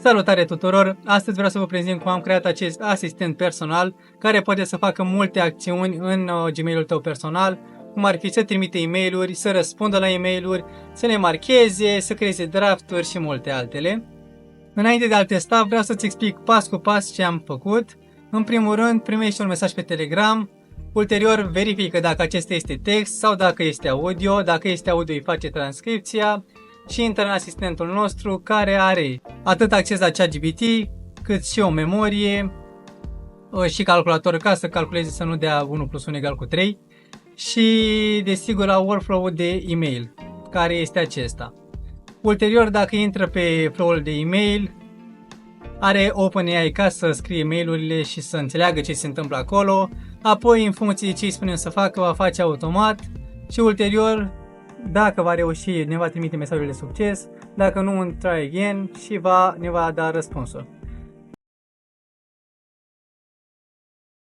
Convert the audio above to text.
Salutare tuturor! Astăzi vreau să vă prezint cum am creat acest asistent personal care poate să facă multe acțiuni în Gmail-ul tău personal, cum ar fi să trimite e-mail-uri, să răspundă la e-mail-uri, să le marcheze, să creeze drafturi și multe altele. Înainte de a-l testa, vreau să-ți explic pas cu pas ce am făcut. În primul rând, primești un mesaj pe Telegram, ulterior verifică dacă acesta este text sau dacă este audio. Dacă este audio, îi face transcripția și intră în asistentul nostru, care are atât acces la ChatGPT, cât și o memorie și calculator ca să calculeze, să nu dea 1 + 1 = 3, și desigur la workflow-ul de e-mail, care este acesta. Ulterior, dacă intră pe flow-ul de e-mail, are OpenAI ca să scrie mail-urile și să înțeleagă ce se întâmplă acolo, apoi în funcție de ce îi spunem să facă, va face automat și ulterior, dacă va reuși, ne va trimite mesajul de succes, dacă nu, un try again și ne va da răspunsul.